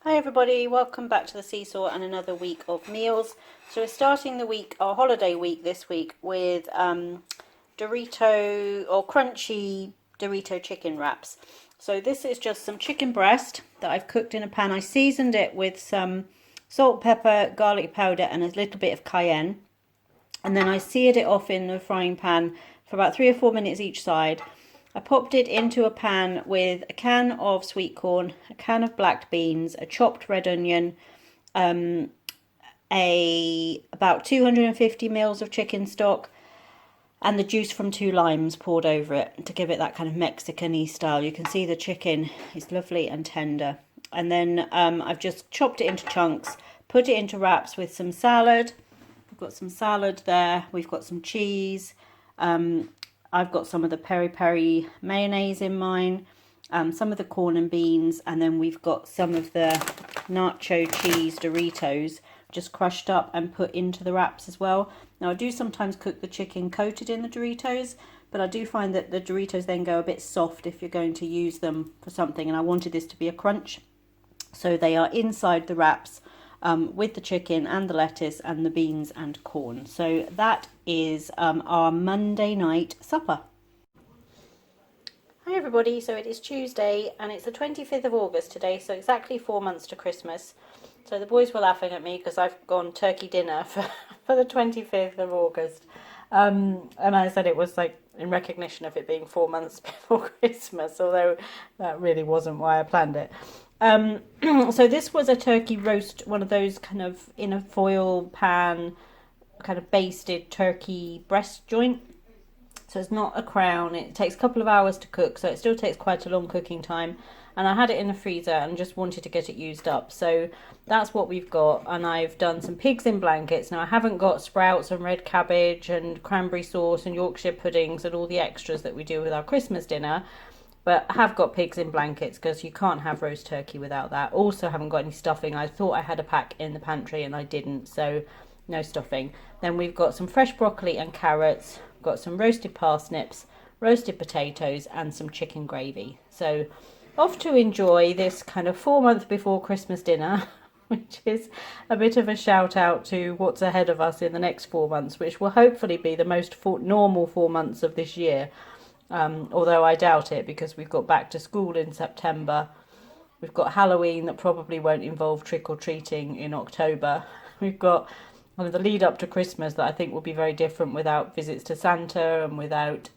Hi everybody, welcome back to the SeeSaw and another week of meals. So we're starting the week, our holiday week this week, with Dorito or crunchy Dorito chicken wraps. So this is just some chicken breast that I've cooked in a pan. I seasoned it with some salt, pepper, garlic powder and a little bit of cayenne. And then I seared it off in the frying pan for about 3 or 4 minutes each side. I popped it into a pan with a can of sweet corn, a can of black beans, a chopped red onion, about 250 mils of chicken stock, and the juice from 2 limes poured over it to give it that kind of Mexican-y style. You can see the chicken is lovely and tender. And then I've just chopped it into chunks, put it into wraps with some salad. We've got some salad there. We've got some cheese. I've got some of the peri-peri mayonnaise in mine, some of the corn and beans, and then we've got some of the nacho cheese Doritos just crushed up and put into the wraps as well. Now I do sometimes cook the chicken coated in the Doritos, but I do find that the Doritos then go a bit soft if you're going to use them for something, and I wanted this to be a crunch. So they are inside the wraps with the chicken and the lettuce and the beans and corn. So that is our Monday night supper. Hi everybody, so it is Tuesday and it's the 25th of August today, so exactly 4 months to Christmas. So the boys were laughing at me because I've gone turkey dinner for the 25th of August. And I said it was like in recognition of it being 4 months before Christmas, although that really wasn't why I planned it. So this was a turkey roast, one of those kind of in a foil pan, kind of basted turkey breast joint. So it's not a crown. It takes a couple of hours to cook, so it still takes quite a long cooking time. And I had it in the freezer and just wanted to get it used up. So that's what we've got. And I've done some pigs in blankets. Now I haven't got sprouts and red cabbage and cranberry sauce and Yorkshire puddings and all the extras that we do with our Christmas dinner. But I have got pigs in blankets because you can't have roast turkey without that. Also haven't got any stuffing. I thought I had a pack in the pantry and I didn't, so no stuffing. Then we've got some fresh broccoli and carrots. We've got some roasted parsnips, roasted potatoes and some chicken gravy. So off to enjoy this kind of 4 months before Christmas dinner, which is a bit of a shout out to what's ahead of us in the next 4 months, which will hopefully be the most normal 4 months of this year. Although I doubt it because we've got back to school in September. We've got Halloween that probably won't involve trick-or-treating in October. We've got the lead up to Christmas that I think will be very different without visits to Santa and without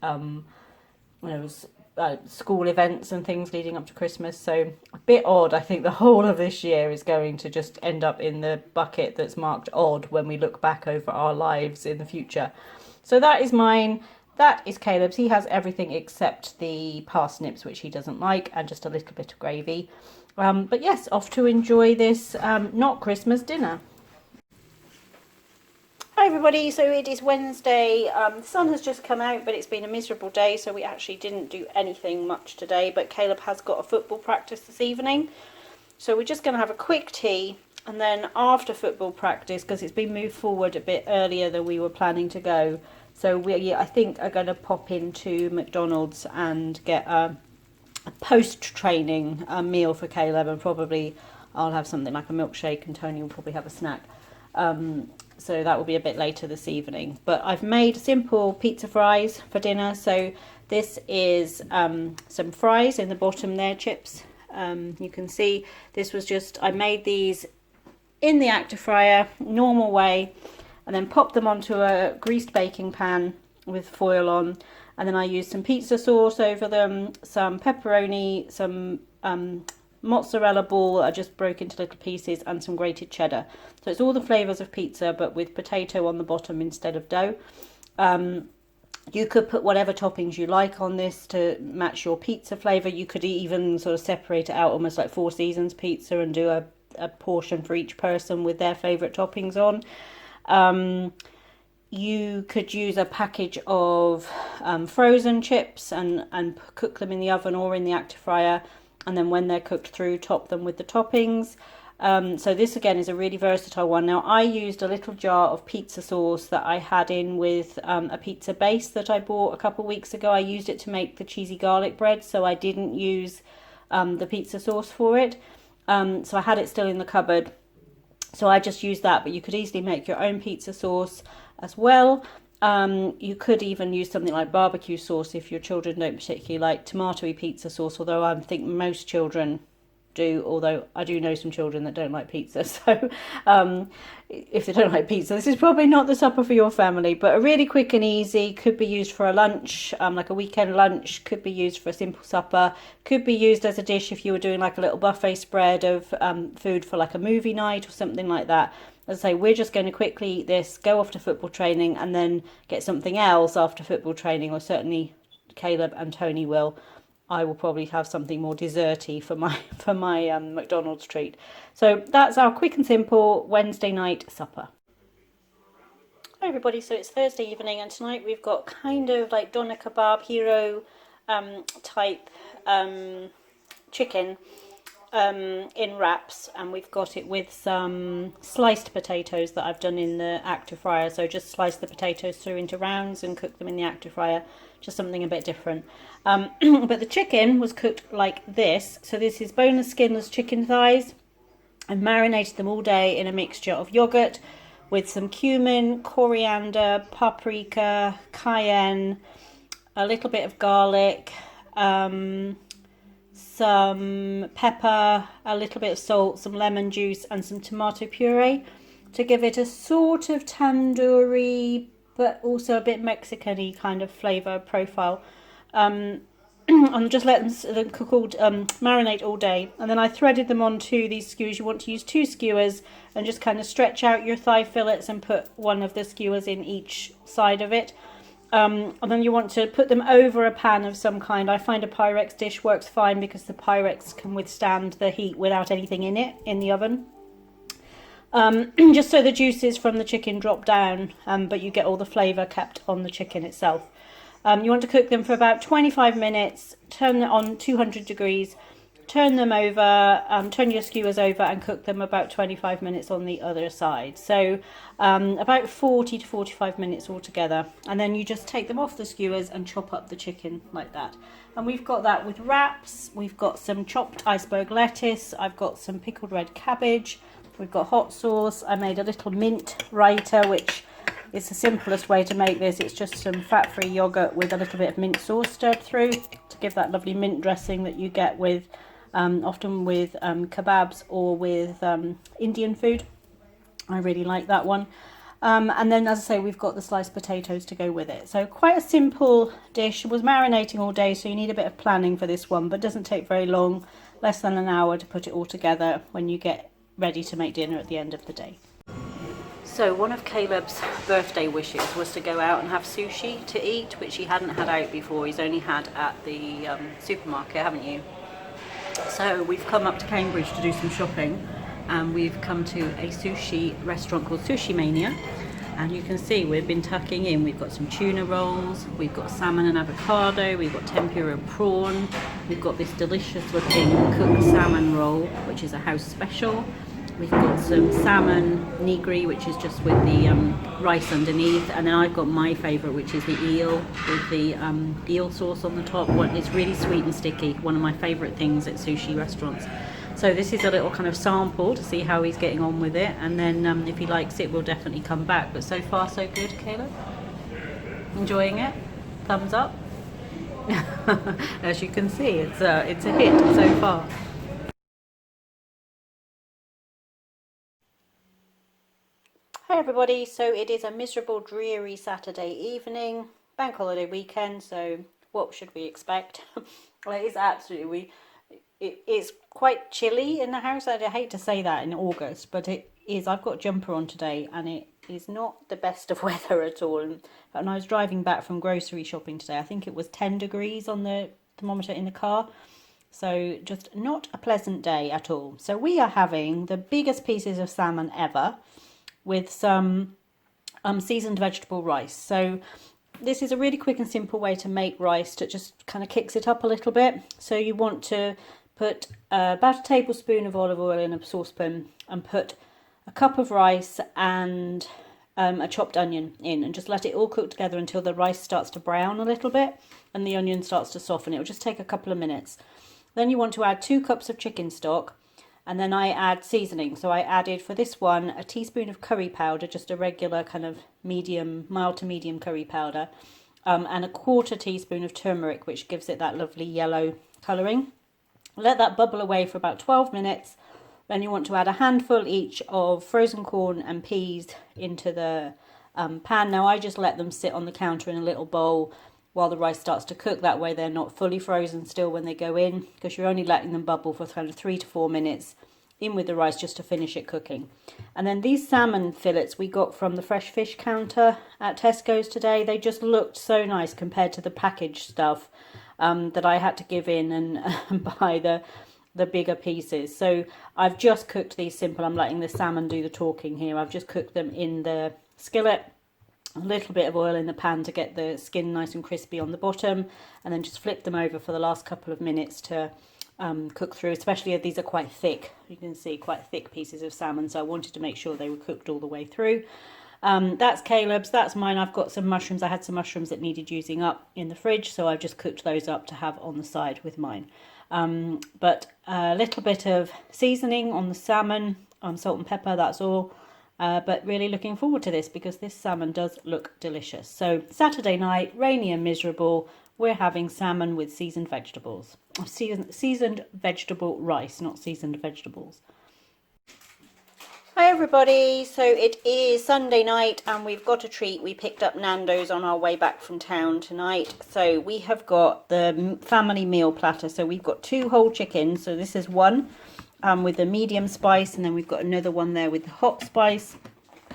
school events and things leading up to Christmas. So a bit odd. I think the whole of this year is going to just end up in the bucket that's marked odd when we look back over our lives in the future. So that is mine. That is Caleb's. He has everything except the parsnips, which he doesn't like, and just a little bit of gravy. But yes, off to enjoy this not Christmas dinner. Hi everybody, so it is Wednesday. The sun has just come out, but it's been a miserable day, so we actually didn't do anything much today. But Caleb has got a football practice this evening. So we're just going to have a quick tea, and then after football practice, because it's been moved forward a bit earlier than we were planning to go, so we, I think, are going to pop into McDonald's and get a post-training meal for Caleb, and probably I'll have something like a milkshake and Toney will probably have a snack. So that will be a bit later this evening. But I've made simple pizza fries for dinner. So this is some fries in the bottom there, chips. You can see this was just, I made these in the Active Fryer, normal way, and then pop them onto a greased baking pan with foil on, and then I used some pizza sauce over them, some pepperoni, some mozzarella ball I just broke into little pieces, and some grated cheddar. So it's all the flavours of pizza but with potato on the bottom instead of dough. You could put whatever toppings you like on this to match your pizza flavour. You could even sort of separate it out almost like Four Seasons pizza and do a portion for each person with their favourite toppings on. You could use a package of frozen chips and cook them in the oven or in the Active Fryer, and then when they're cooked through, top them with the toppings. So this again is a really versatile one. Now I used a little jar of pizza sauce that I had in with a pizza base that I bought a couple of weeks ago. I used it to make the cheesy garlic bread, so I didn't use the pizza sauce for it. So I had it still in the cupboard. So I just used that, but you could easily make your own pizza sauce as well. You could even use something like barbecue sauce if your children don't particularly like tomatoey pizza sauce, although I think most children do, although I do know some children that don't like pizza. So if they don't like pizza, this is probably not the supper for your family, but a really quick and easy, could be used for a lunch, like a weekend lunch, could be used for a simple supper, could be used as a dish if you were doing like a little buffet spread of food for like a movie night or something like that. As I say, we're just going to quickly eat this, go off to football training, and then get something else after football training, or certainly Caleb and Tony will. I will probably have something more desserty for my McDonald's treat. So that's our quick and simple Wednesday night supper. Hi everybody, so it's Thursday evening, and tonight we've got kind of like doner kebab hero type chicken in wraps, and we've got it with some sliced potatoes that I've done in the active fryer. So just slice the potatoes through into rounds and cook them in the active fryer, just something a bit different. But the chicken was cooked like this. So this is boneless, skinless chicken thighs. I've marinated them all day in a mixture of yogurt with some cumin, coriander, paprika, cayenne, a little bit of garlic, some pepper, a little bit of salt, some lemon juice, and some tomato puree to give it a sort of tandoori but also a bit Mexican-y kind of flavour profile. And just let them cook marinate all day, and then I threaded them onto these skewers. You want to use 2 skewers and just kind of stretch out your thigh fillets and put one of the skewers in each side of it. And then you want to put them over a pan of some kind. I find a Pyrex dish works fine because the Pyrex can withstand the heat without anything in it in the oven. Just so the juices from the chicken drop down, but you get all the flavour kept on the chicken itself. You want to cook them for about 25 minutes, turn it on 200 degrees, turn them over, turn your skewers over and cook them about 25 minutes on the other side. So about 40 to 45 minutes altogether. And then you just take them off the skewers and chop up the chicken like that. And we've got that with wraps. We've got some chopped iceberg lettuce. I've got some pickled red cabbage. We've got hot sauce. I made a little mint raita, which is the simplest way to make this. It's just some fat-free yogurt with a little bit of mint sauce stirred through to give that lovely mint dressing that you get with often with kebabs or with Indian food. I really like that one. And then, as I say, we've got the sliced potatoes to go with it. So quite a simple dish. It was marinating all day, so you need a bit of planning for this one, but it doesn't take very long, less than an hour to put it all together when you get ready to make dinner at the end of the day. So one of Caleb's birthday wishes was to go out and have sushi to eat, which he hadn't had out before. He's only had at the supermarket, haven't you? So we've come up to Cambridge to do some shopping, and we've come to a sushi restaurant called Sushi Mania, and you can see we've been tucking in. We've got some tuna rolls, we've got salmon and avocado, we've got tempura prawn, we've got this delicious looking cooked salmon roll, which is a house special. We've got some salmon nigiri, which is just with the rice underneath, and then I've got my favourite, which is the eel with the eel sauce on the top. It's really sweet and sticky, one of my favourite things at sushi restaurants. So this is a little kind of sample to see how he's getting on with it, and then if he likes it, we'll definitely come back. But so far so good, Caleb? Enjoying it? Thumbs up? As you can see, it's a hit so far. Hi everybody, so it is a miserable, dreary Saturday evening, bank holiday weekend, so what should we expect? Well, it is absolutely, it's quite chilly in the house. I hate to say that in August, but it is. I've got a jumper on today and it is not the best of weather at all. And I was driving back from grocery shopping today. I think it was 10 degrees on the thermometer in the car. So just not a pleasant day at all. So we are having the biggest pieces of salmon ever, with some seasoned vegetable rice. So this is a really quick and simple way to make rice that just kind of kicks it up a little bit. So you want to put about a tablespoon of olive oil in a saucepan and put a cup of rice and a chopped onion in, and just let it all cook together until the rice starts to brown a little bit and the onion starts to soften. It will just take a couple of minutes. Then you want to add 2 cups of chicken stock, And then I add seasoning. So I added for this one a teaspoon of curry powder, just a regular kind of medium, mild to medium curry powder, and a quarter teaspoon of turmeric, which gives it that lovely yellow colouring. Let that bubble away for about 12 minutes. Then you want to add a handful each of frozen corn and peas into the pan. Now I just let them sit on the counter in a little bowl while the rice starts to cook. That way they're not fully frozen still when they go in, because you're only letting them bubble for kind of 3 to 4 minutes in with the rice just to finish it cooking. And then these salmon fillets we got from the fresh fish counter at Tesco's today. They just looked so nice compared to the packaged stuff that I had to give in and buy the bigger pieces. So I've just cooked these simple. I'm letting the salmon do the talking here. I've just cooked them in the skillet, a little bit of oil in the pan to get the skin nice and crispy on the bottom, and then just flip them over for the last couple of minutes to cook through, especially if these are quite thick. You can see quite thick pieces of salmon, so I wanted to make sure they were cooked all the way through. That's Caleb's, that's mine. I've got some mushrooms. I had some mushrooms that needed using up in the fridge, so I've just cooked those up to have on the side with mine. But a little bit of seasoning on the salmon, salt and pepper, that's all. But really looking forward to this because this salmon does look delicious. So Saturday night, rainy and miserable, we're having salmon with seasoned vegetables. Seasoned vegetable rice, not seasoned vegetables. Hi everybody, so it is Sunday night and we've got a treat. We picked up Nando's on our way back from town tonight. So we have got the family meal platter. So we've got 2 whole chickens. So this is one with the medium spice, and then we've got another one there with the hot spice.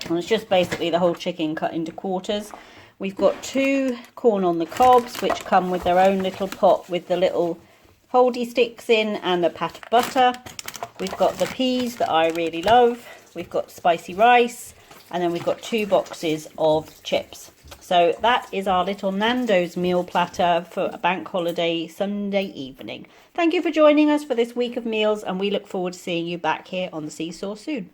And it's just basically the whole chicken cut into quarters. We've got 2 corn on the cobs, which come with their own little pot with the little holdy sticks in, and a pat of butter. We've got the peas that I really love. We've got spicy rice, and then we've got 2 boxes of chips. So that is our little Nando's meal platter for a bank holiday Sunday evening. Thank you for joining us for this week of meals, and we look forward to seeing you back here on the SeeSaw soon.